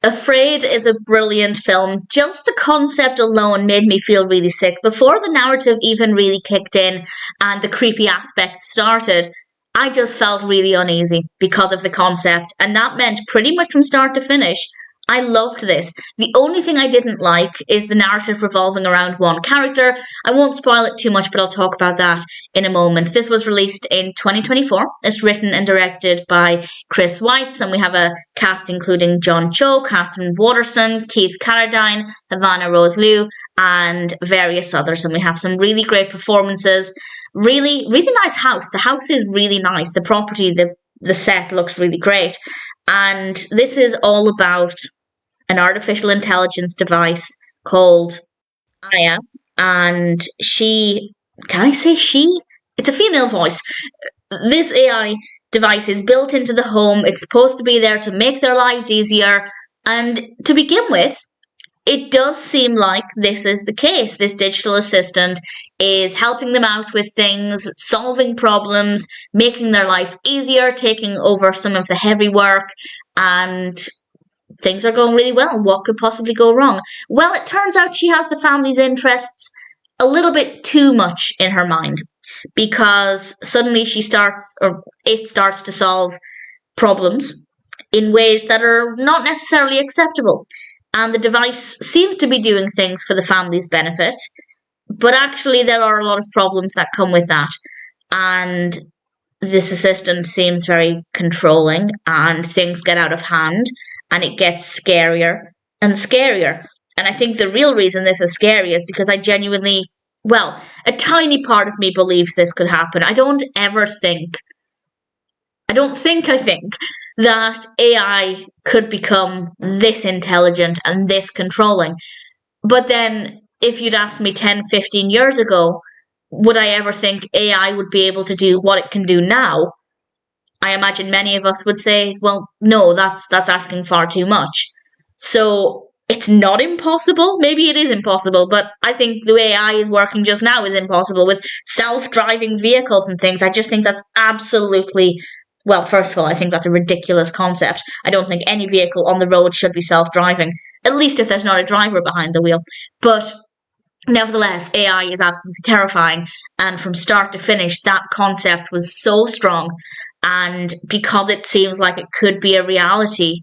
Afraid is a brilliant film. Just the concept alone made me feel really sick. Before the narrative even really kicked in and the creepy aspect started, I just felt really uneasy because of the concept. And that meant pretty much from start to finish, I loved this. The only thing I didn't like is the narrative revolving around one character. I won't spoil it too much, but I'll talk about that in a moment. This was released in 2024. It's written and directed by Chris Weitz, and we have a cast including John Cho, Katherine Waterston, Keith Carradine, Havana Rose Liu, and various others. And we have some really great performances. Really, really nice house. The house is really nice. The property, the set looks really great. And this is all about an artificial intelligence device called Aya. And she, can I say she? It's a female voice. This AI device is built into the home. It's supposed to be there to make their lives easier. And to begin with, it does seem like this is the case. This digital assistant is helping them out with things, solving problems, making their life easier, taking over some of the heavy work, and things are going really well. What could possibly go wrong? Well, it turns out she has the family's interests a little bit too much in her mind, because suddenly it starts to solve problems in ways that are not necessarily acceptable. And the device seems to be doing things for the family's benefit, but actually there are a lot of problems that come with that. And this assistant seems very controlling, and things get out of hand, and it gets scarier and scarier. And I think the real reason this is scary is because I genuinely, well, a tiny part of me believes this could happen. I think that AI could become this intelligent and this controlling. But then, if you'd asked me 10, 15 years ago, would I ever think AI would be able to do what it can do now? I imagine many of us would say, well, no, that's asking far too much. So it's not impossible. Maybe it is impossible, but I think the way AI is working just now is impossible with self-driving vehicles and things. I just think that's absolutely, well, first of all, I think that's a ridiculous concept. I don't think any vehicle on the road should be self-driving, at least if there's not a driver behind the wheel. But nevertheless, AI is absolutely terrifying, and from start to finish, that concept was so strong, and because it seems like it could be a reality,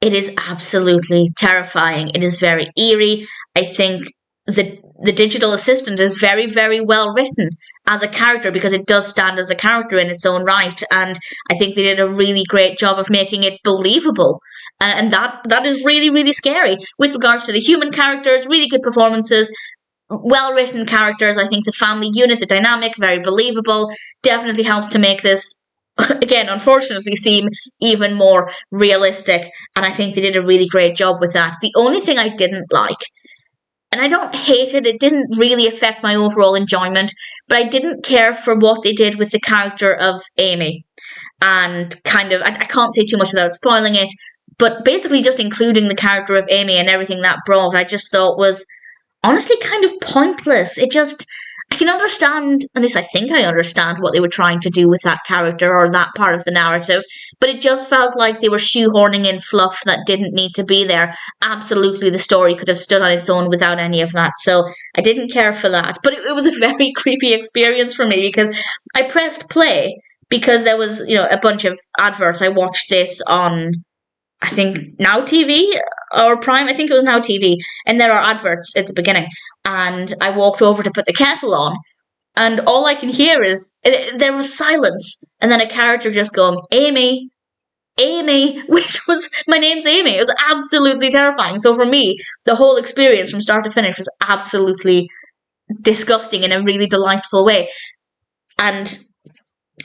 it is absolutely terrifying. It is very eerie. I think the digital assistant is very, very well written as a character, because it does stand as a character in its own right, and I think they did a really great job of making it believable. And that is really, really scary. With regards to the human characters, really good performances, well-written characters. I think the family unit, the dynamic, very believable. Definitely helps to make this, again, unfortunately, seem even more realistic. And I think they did a really great job with that. The only thing I didn't like, and I don't hate it, it didn't really affect my overall enjoyment, but I didn't care for what they did with the character of Amy. And kind of, I can't say too much without spoiling it, but basically just including the character of Amy and everything that brought, I just thought was honestly kind of pointless. I can understand, at least I think I understand what they were trying to do with that character or that part of the narrative, but it just felt like they were shoehorning in fluff that didn't need to be there. Absolutely, the story could have stood on its own without any of that, so I didn't care for that. But it was a very creepy experience for me, because I pressed play because there was, a bunch of adverts. I watched this on, I think, Now TV or Prime. I think it was Now TV. And there are adverts at the beginning. And I walked over to put the kettle on. And all I can hear is, there was silence. And then a character just going, Amy, which was, my name's Amy. It was absolutely terrifying. So for me, the whole experience from start to finish was absolutely disgusting in a really delightful way. And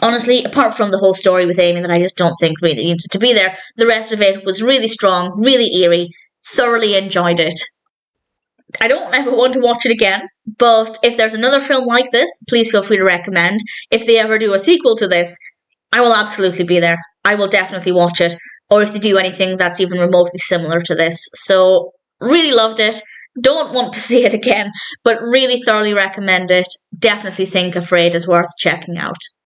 honestly, apart from the whole story with Amy that I just don't think really needed to be there, the rest of it was really strong, really eerie, thoroughly enjoyed it. I don't ever want to watch it again, but if there's another film like this, please feel free to recommend. If they ever do a sequel to this, I will absolutely be there. I will definitely watch it, or if they do anything that's even remotely similar to this. So, really loved it. Don't want to see it again, but really thoroughly recommend it. Definitely think Afraid is worth checking out.